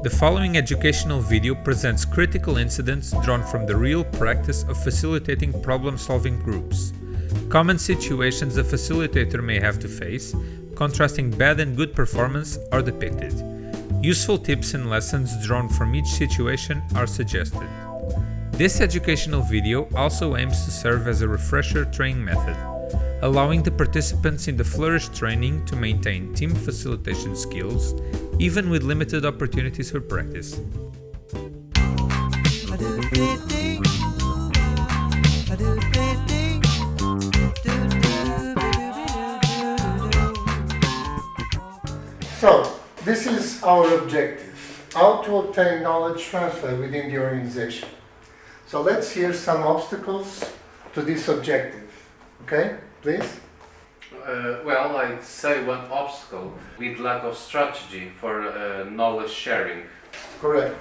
The following educational video presents critical incidents drawn from the real practice of facilitating problem-solving groups. Common situations the facilitator may have to face, contrasting bad and good performance, are depicted. Useful tips and lessons drawn from each situation are suggested. This educational video also aims to serve as a refresher training method, allowing the participants in the Flourish training to maintain team facilitation skills, even with limited opportunities for practice. So, this is our objective, how to obtain knowledge transfer within the organization. So let's hear some obstacles to this objective. Okay, please? Well, I'd say one obstacle with lack of strategy for knowledge sharing. Correct.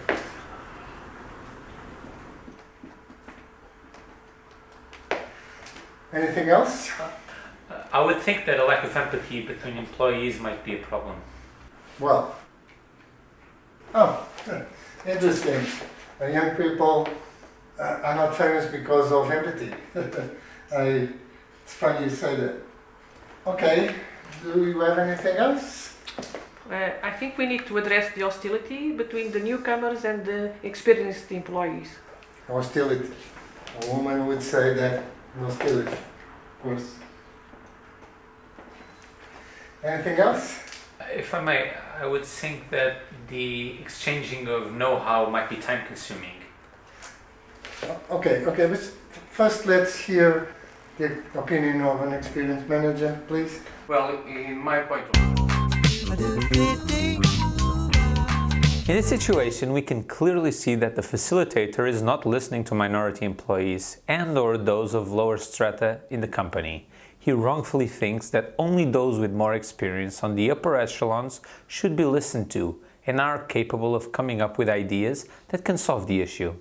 Anything else? I would think that a lack of empathy between employees might be a problem. Well, interesting. Young people are not famous because of empathy. It's funny you say that. Okay, do you have anything else? I think we need to address the hostility between the newcomers and the experienced employees. Hostility. A woman would say that hostility, of course. Anything else? If I may, I would think that the exchanging of know-how might be time-consuming. Okay, but first let's hear the opinion of an experienced manager, please. Well, in my point of In this situation, we can clearly see that the facilitator is not listening to minority employees and/or those of lower strata in the company. He wrongfully thinks that only those with more experience on the upper echelons should be listened to and are capable of coming up with ideas that can solve the issue.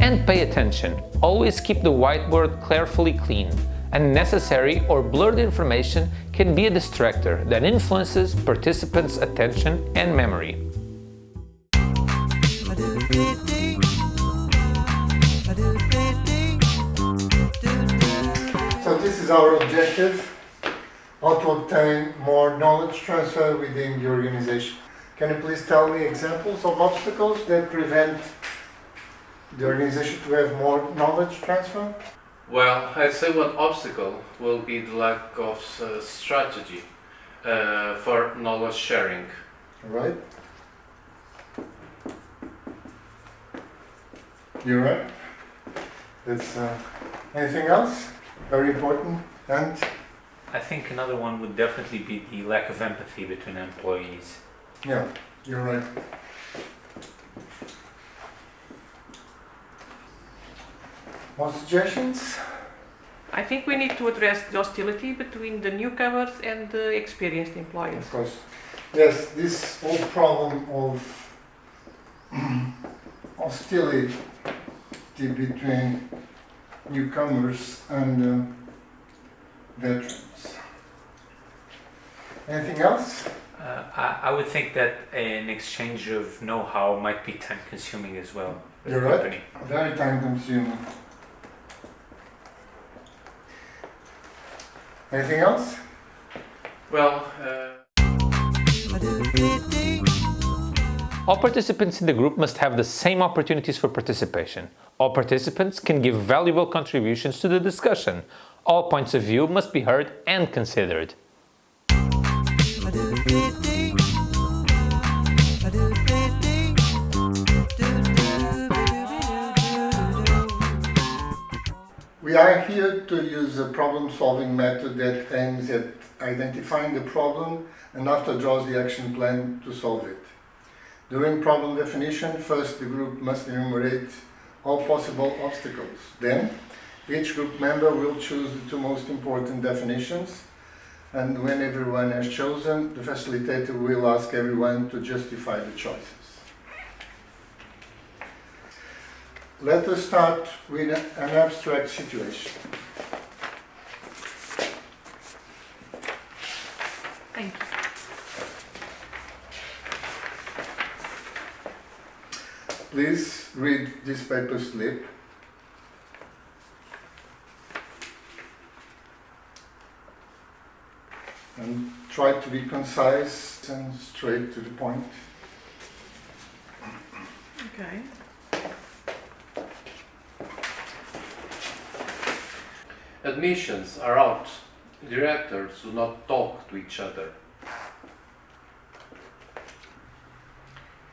And pay attention. Always keep the whiteboard carefully clean. Unnecessary or blurred information can be a distractor that influences participants' attention and memory. So this is our objective, how to obtain more knowledge transfer within the organization. Can you please tell me examples of obstacles that prevent the organization to have more knowledge transfer? Well, I'd say one obstacle will be the lack of strategy for knowledge sharing. All right. You're right. That's anything else? Very important. And I think another one would definitely be the lack of empathy between employees. yeah, you're right. More suggestions? I think we need to address the hostility between the newcomers and the experienced employees. Of course. Yes, this whole problem of hostility between newcomers and veterans. Anything else? I would think that an exchange of know-how might be time-consuming as well. for the You're right. company. Very time consuming. Anything else? Well, All participants in the group must have the same opportunities for participation. All participants can give valuable contributions to the discussion. All points of view must be heard and considered. We are here to use a problem-solving method that aims at identifying the problem and after draws the action plan to solve it. During problem definition, first the group must enumerate all possible obstacles. Then, each group member will choose the two most important definitions, and when everyone has chosen, the facilitator will ask everyone to justify the choices. Let us start with an abstract situation. Thank you. Please read this paper slip. And try to be concise and straight to the point. Okay. Admissions are out. Directors do not talk to each other.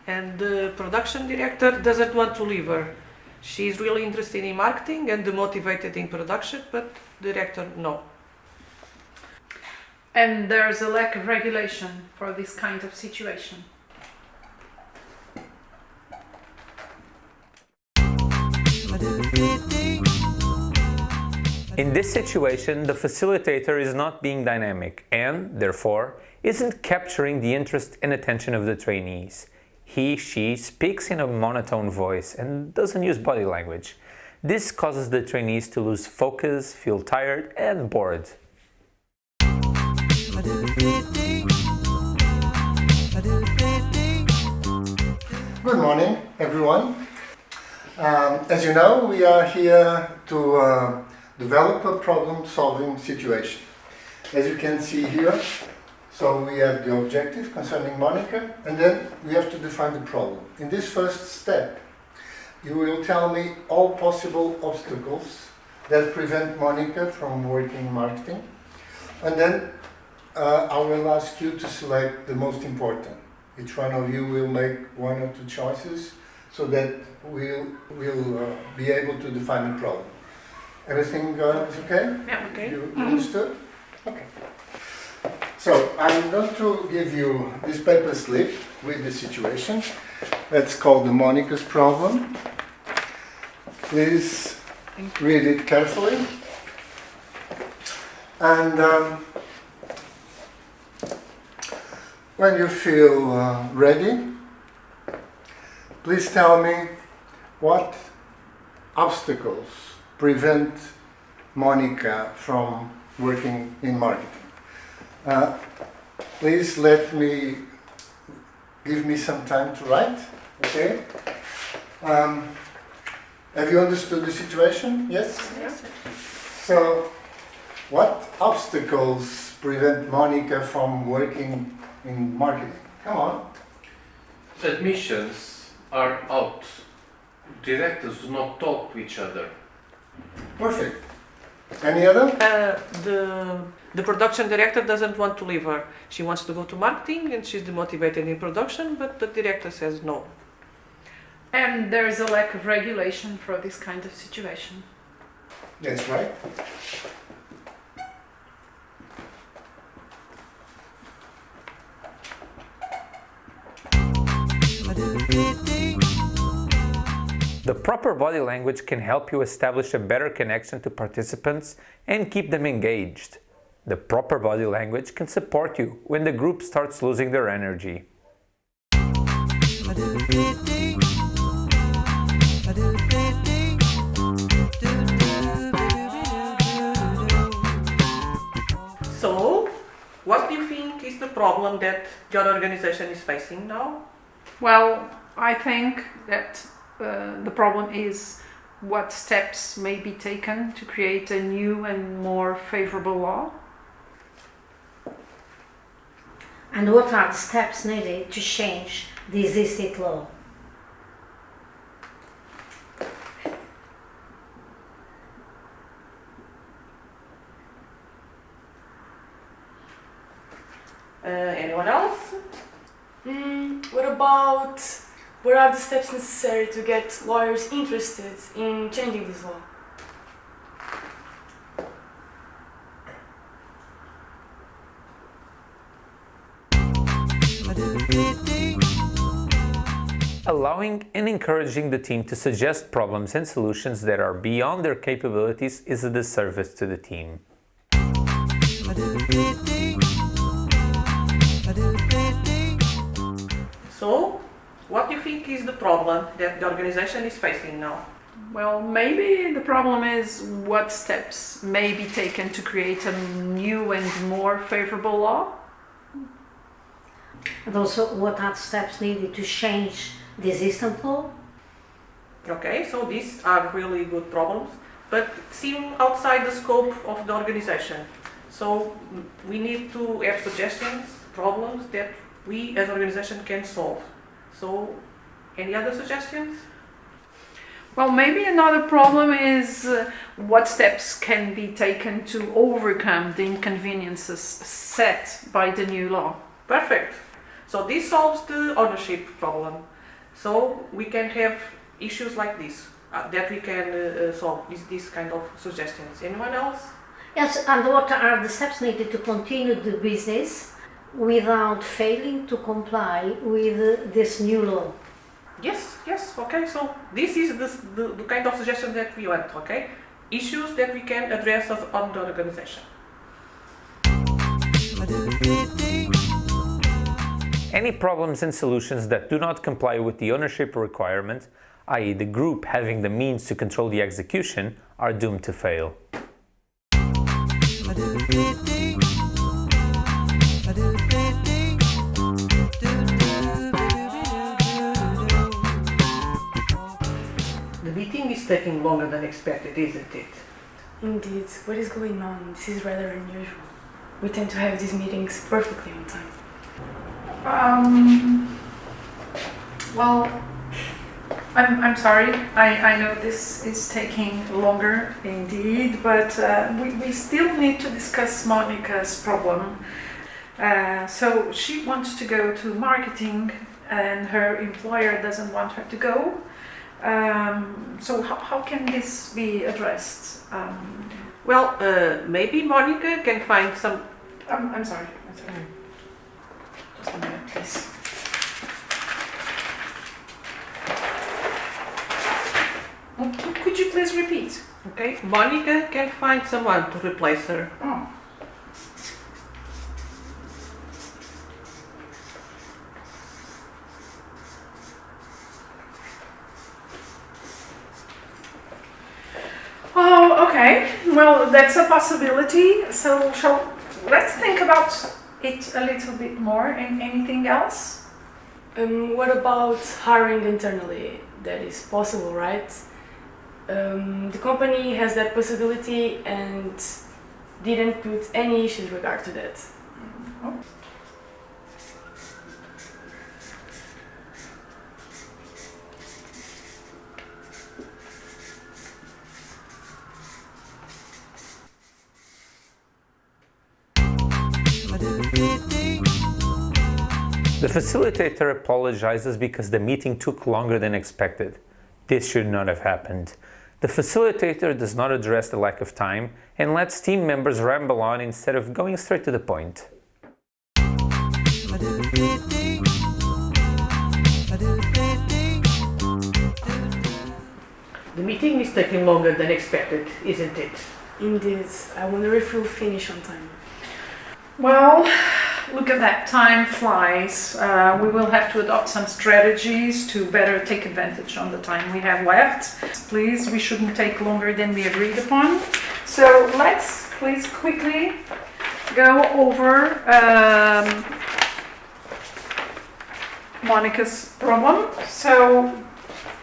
And the production director doesn't want to leave her. She's really interested in marketing and motivated in production, but the director, no. And there's a lack of regulation for this kind of situation. In this situation, the facilitator is not being dynamic and, therefore, isn't capturing the interest and attention of the trainees. He/she speaks in a monotone voice and doesn't use body language. This causes the trainees to lose focus, feel tired and bored. Good morning, everyone. As you know, we are here to develop a problem-solving situation. As you can see here, so we have the objective concerning Monica, and then we have to define the problem. In this first step, you will tell me all possible obstacles that prevent Monica from working in marketing, and then I will ask you to select the most important. Each one of you will make one or two choices so that we'll be able to define the problem. Everything is okay? Yeah, okay. You understood? Okay. So I'm going to give you this paper slip with the situation. That's called the Monica's problem. Please read it carefully. And when you feel ready, please tell me what obstacles prevent Monica from working in marketing. Please give me some time to write, okay? Have you understood the situation? Yes? Yes. So, what obstacles prevent Monica from working in marketing? Come on. Admissions are out. Directors do not talk to each other. Perfect. Any other? The production director doesn't want to leave her. She wants to go to marketing and she's demotivated in production, but the director says no. And there's a lack of regulation for this kind of situation. That's right. The proper body language can help you establish a better connection to participants and keep them engaged. The proper body language can support you when the group starts losing their energy. So, what do you think is the problem that your organization is facing now? Well, I think that the problem is what steps may be taken to create a new and more favorable law. And what are the steps needed to change the existing law? Anyone else? What are the steps necessary to get lawyers interested in changing this law? Allowing and encouraging the team to suggest problems and solutions that are beyond their capabilities is a disservice to the team. So, what do you think is the problem that the organization is facing now? Well, maybe the problem is what steps may be taken to create a new and more favorable law. And also, what are the steps needed to change the existing law? Okay, so these are really good problems, but seem outside the scope of the organization. So we need to have suggestions, problems that we as an organization can solve. So any other suggestions? Well, maybe another problem is what steps can be taken to overcome the inconveniences set by the new law. Perfect. So this solves the ownership problem. So we can have issues like this that we can solve with this kind of suggestions. Anyone else? Yes, and what are the steps needed to continue the business without failing to comply with this new law? Yes, okay, so this is the kind of suggestion that we want, okay? Issues that we can address as on the organization. Any problems and solutions that do not comply with the ownership requirement, i.e. the group having the means to control the execution, are doomed to fail. The meeting is taking longer than expected, isn't it? Indeed, what is going on? This is rather unusual. We tend to have these meetings perfectly on time. Well, I'm sorry. I know this is taking longer indeed, but we still need to discuss Monica's problem. So she wants to go to marketing and her employer doesn't want her to go. So how can this be addressed? Well, maybe Monica can find some... I'm sorry. Just a minute, please. Could you please repeat? Okay, Monica can find someone to replace her. Oh. Oh, okay. Well, that's a possibility. So, let's think about it a little bit more. And anything else? What about hiring internally? That is possible, right? The company has that possibility and didn't put any issues with regard to that. Oh. The facilitator apologizes because the meeting took longer than expected. This should not have happened. The facilitator does not address the lack of time and lets team members ramble on instead of going straight to the point. The meeting is taking longer than expected, isn't it? Indeed, I wonder if we'll finish on time. Well, look at that, time flies. We will have to adopt some strategies to better take advantage on the time we have left. Please, we shouldn't take longer than we agreed upon. So let's please quickly go over Monica's problem. So,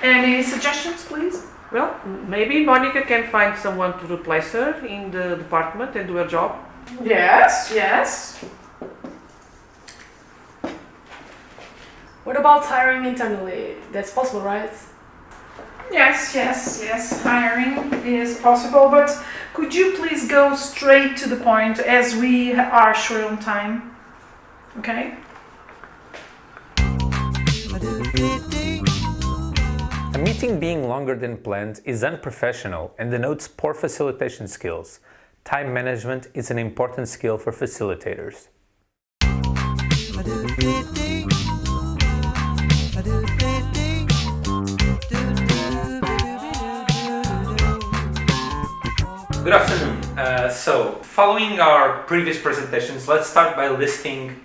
any suggestions, please? Well, maybe Monica can find someone to replace her in the department and do her job. Yes. What about hiring internally? That's possible, right? Yes. Hiring is possible, but could you please go straight to the point as we are short on time? Okay? A meeting being longer than planned is unprofessional and denotes poor facilitation skills. Time management is an important skill for facilitators. Good afternoon. So, following our previous presentations, let's start by listing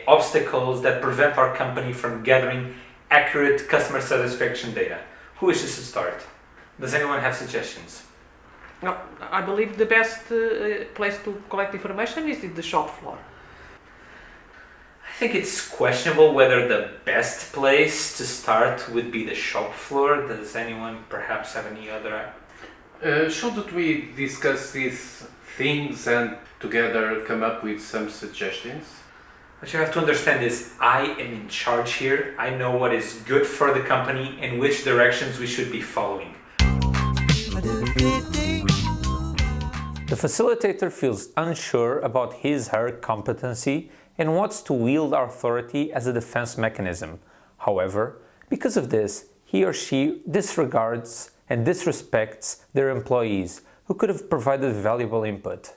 obstacles that prevent our company from gathering accurate customer satisfaction data. Who wishes to start? Does anyone have suggestions? No, I believe the best place to collect information is in the shop floor. I think it's questionable whether the best place to start would be the shop floor. Does anyone perhaps have any other? Shouldn't we discuss these things and together come up with some suggestions? What you have to understand is I am in charge here. I know what is good for the company and which directions we should be following. The facilitator feels unsure about his/her competency and wants to wield authority as a defense mechanism. However, because of this, he or she disregards and disrespects their employees who could have provided valuable input.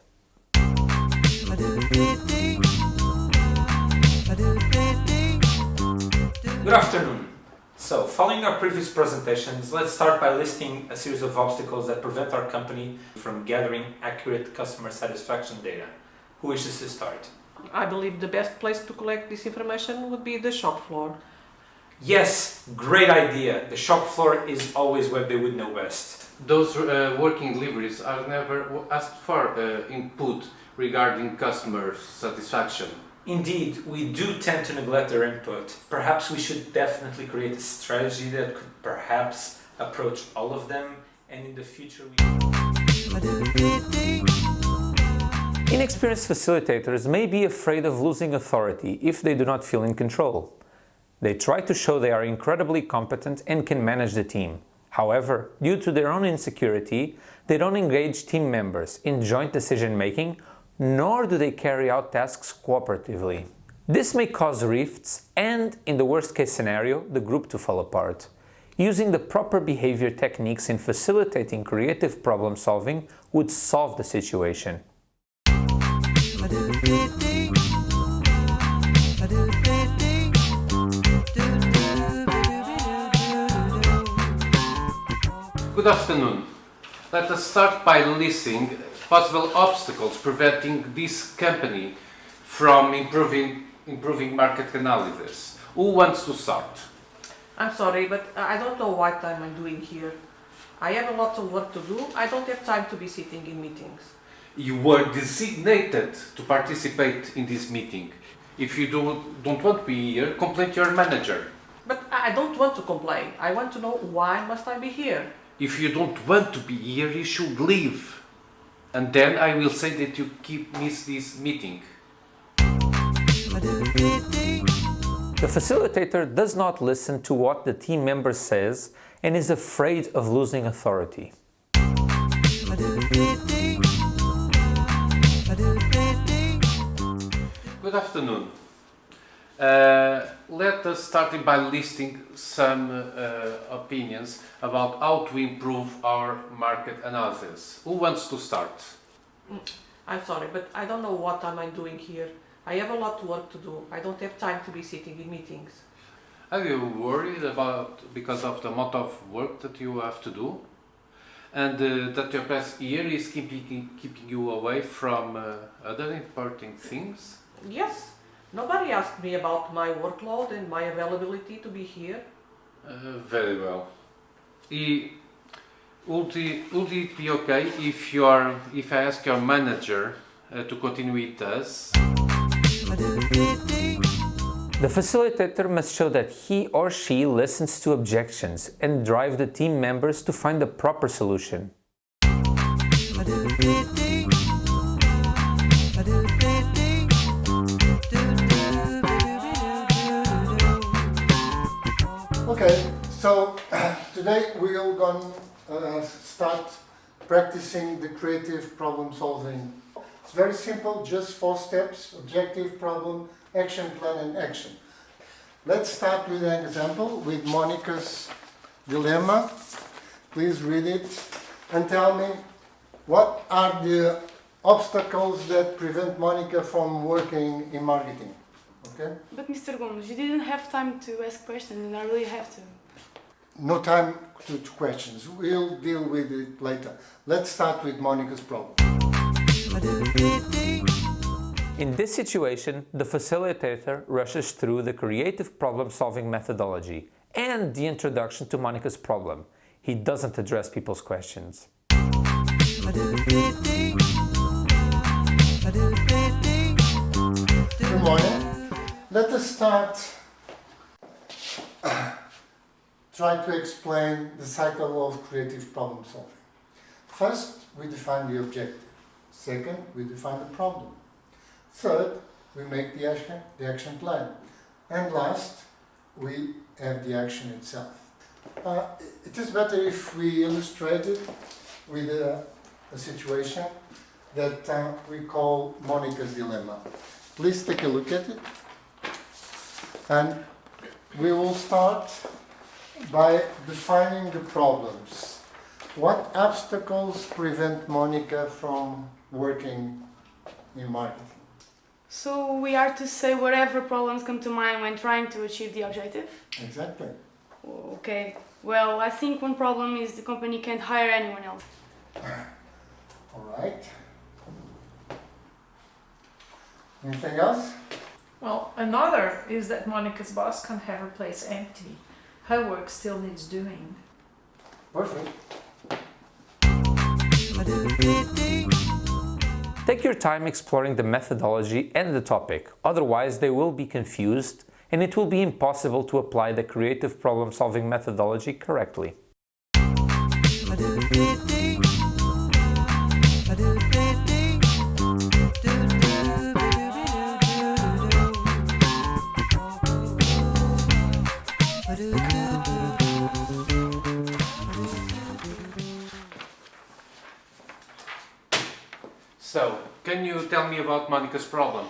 Good afternoon. So, following our previous presentations, let's start by listing a series of obstacles that prevent our company from gathering accurate customer satisfaction data. Who wishes to start? I believe the best place to collect this information would be the shop floor. Yes, great idea. The shop floor is always where they would know best. Those working deliveries are never asked for input regarding customer satisfaction. Indeed, we do tend to neglect their input. Perhaps we should definitely create a strategy that could perhaps approach all of them, and in the future Inexperienced facilitators may be afraid of losing authority if they do not feel in control. They try to show they are incredibly competent and can manage the team. However, due to their own insecurity, they don't engage team members in joint decision-making, nor do they carry out tasks cooperatively. This may cause rifts and, in the worst-case scenario, the group to fall apart. Using the proper behavior techniques in facilitating creative problem-solving would solve the situation. Good afternoon. Let us start by listing possible obstacles preventing this company from improving market analysis. Who wants to start? I'm sorry, but I don't know what I'm doing here. I have a lot of work to do. I don't have time to be sitting in meetings. You were designated to participate in this meeting. If you don't want to be here, complain to your manager. But I don't want to complain. I want to know why must I be here. If you don't want to be here, you should leave. And then I will say that you miss this meeting. The facilitator does not listen to what the team member says and is afraid of losing authority. Good afternoon. Let us start by listing some opinions about how to improve our market analysis. Who wants to start? I'm sorry, but I don't know what am I doing here. I have a lot of work to do. I don't have time to be sitting in meetings. Are you worried because of the amount of work that you have to do? And that your past year is keeping you away from other important things? Yes. Nobody asked me about my workload and my availability to be here. Very well. Would it be okay if I ask your manager to continue with us? The facilitator must show that he or she listens to objections and drive the team members to find the proper solution. Okay, so today we're going to start practicing the creative problem solving. It's very simple, just 4 steps: objective, problem, action plan and action. Let's start with an example with Monica's dilemma. Please read it and tell me what are the obstacles that prevent Monica from working in marketing. Okay? But Mr. Gomes, you didn't have time to ask questions and I really have to. No time to questions. We'll deal with it later. Let's start with Monica's problem. In this situation, the facilitator rushes through the creative problem-solving methodology and the introduction to Monica's problem. He doesn't address people's questions. Good morning. Let us start try to explain the cycle of creative problem solving. First, we define the objective. Second, we define the problem. Third, we make the action plan. And last, we have the action itself. It is better if we illustrate it with a situation that we call Monica's dilemma. Please take a look at it. And we will start by defining the problems. What obstacles prevent Monica from working in marketing? So we are to say whatever problems come to mind when trying to achieve the objective? Exactly. Okay. Well, I think one problem is the company can't hire anyone else. All right. Anything else? Well, another is that Monica's boss can't have her place empty. Her work still needs doing. Perfect. Take your time exploring the methodology and the topic, otherwise they will be confused and it will be impossible to apply the creative problem-solving methodology correctly. So, can you tell me about Monica's problem,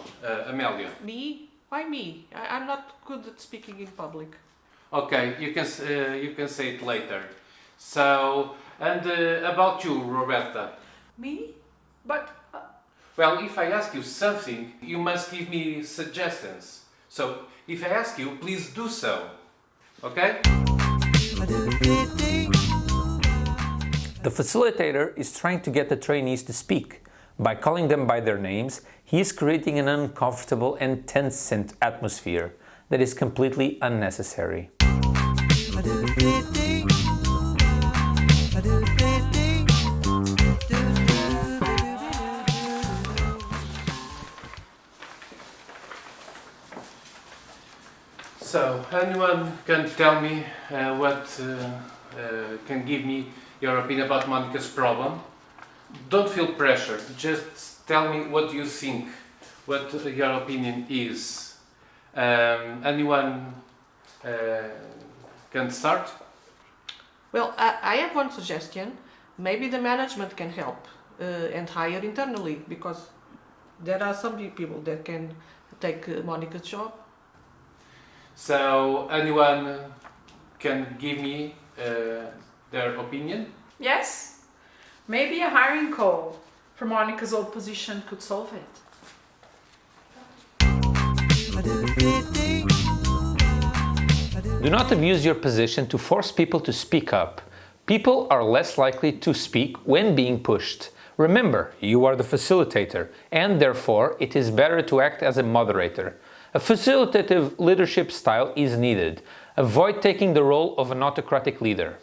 Amelia? Me? Why me? I'm not good at speaking in public. Okay, you can say it later. So, and about you, Roberta? Me? But Well, if I ask you something, you must give me suggestions. So, if I ask you, please do so. Okay? The facilitator is trying to get the trainees to speak. By calling them by their names, he is creating an uncomfortable and tense atmosphere that is completely unnecessary. So, anyone can tell me can give me your opinion about Monica's problem? Don't feel pressured, just tell me what you think, what your opinion is. Anyone can start? Well, I have one suggestion. Maybe the management can help and hire internally, because there are some people that can take Monica's job. So, anyone can give me their opinion? yes, maybe a hiring call for Monica's old position could solve it. Do not abuse your position to force people to speak up. People are less likely to speak when being pushed. Remember, you are the facilitator, and therefore it is better to act as a moderator. A facilitative leadership style is needed. Avoid taking the role of an autocratic leader.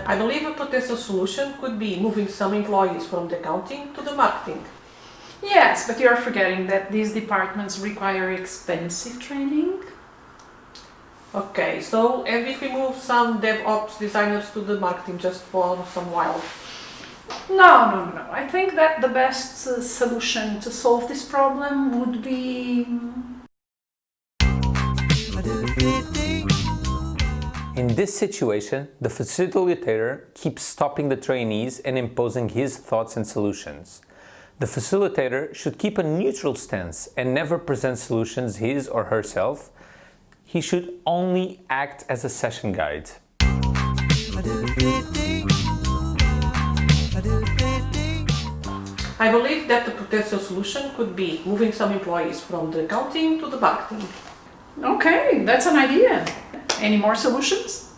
I believe a potential solution could be moving some employees from the accounting to the marketing. Yes, but you're forgetting that these departments require expensive training. Okay, so and if we move some DevOps designers to the marketing just for some while? No. I think that the best solution to solve this problem would be... In this situation, the facilitator keeps stopping the trainees and imposing his thoughts and solutions. The facilitator should keep a neutral stance and never present solutions his or herself. He should only act as a session guide. I believe that the potential solution could be moving some employees from the accounting to the marketing. Okay, that's an idea. Any more solutions?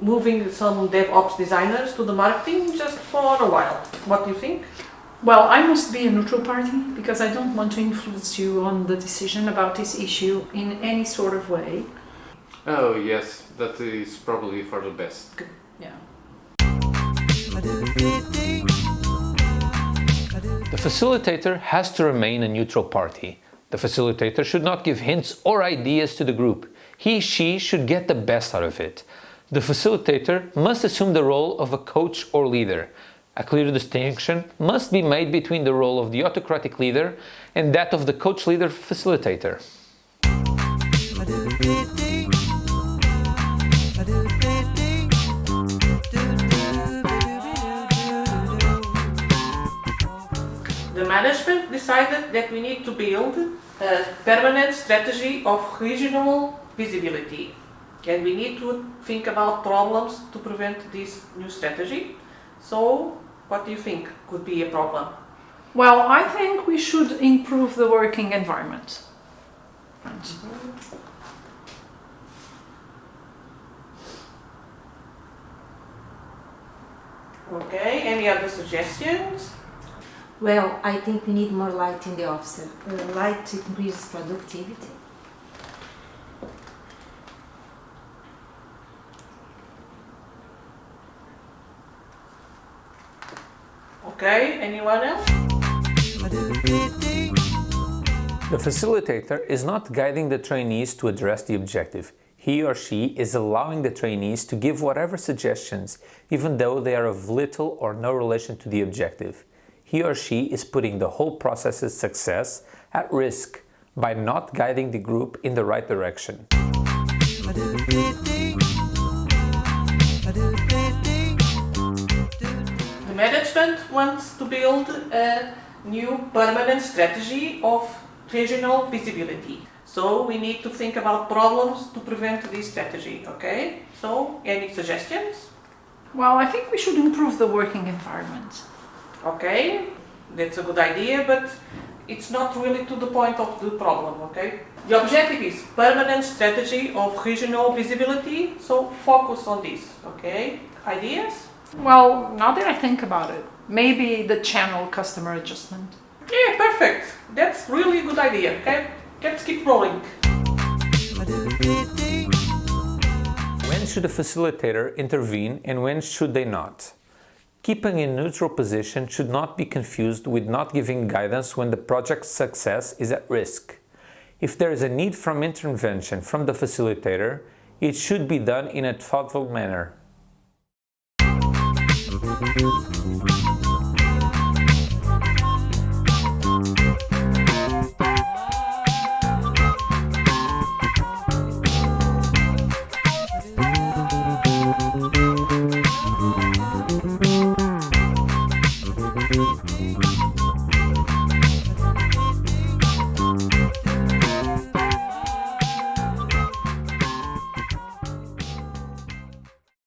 Moving some DevOps designers to the marketing just for a while. What do you think? Well, I must be a neutral party because I don't want to influence you on the decision about this issue in any sort of way. Oh yes, that is probably for the best. Yeah. The facilitator has to remain a neutral party. The facilitator should not give hints or ideas to the group. He/she should get the best out of it. The facilitator must assume the role of a coach or leader. A clear distinction must be made between the role of the autocratic leader and that of the coach-leader facilitator. The management decided that we need to build a permanent strategy of regional visibility. And we need to think about problems to prevent this new strategy. So, what do you think could be a problem? Well, I think we should improve the working environment. Okay, any other suggestions? Well, I think we need more light in the office. Light increases productivity. Okay, anyone else? The facilitator is not guiding the trainees to address the objective. He or she is allowing the trainees to give whatever suggestions, even though they are of little or no relation to the objective. He or she is putting the whole process's success at risk by not guiding the group in the right direction. The management wants to build a new permanent strategy of regional visibility. So we need to think about problems to prevent this strategy, okay? So, any suggestions? Well, I think we should improve the working environment. Okay, that's a good idea, but it's not really to the point of the problem, okay? The objective is permanent strategy of regional visibility, so focus on this, okay? Ideas? Well, now that I think about it, maybe the channel customer adjustment. Yeah, perfect. That's really a good idea, okay? Let's keep rolling. When should a facilitator intervene and when should they not? Keeping a neutral position should not be confused with not giving guidance when the project's success is at risk. If there is a need for intervention from the facilitator, it should be done in a thoughtful manner.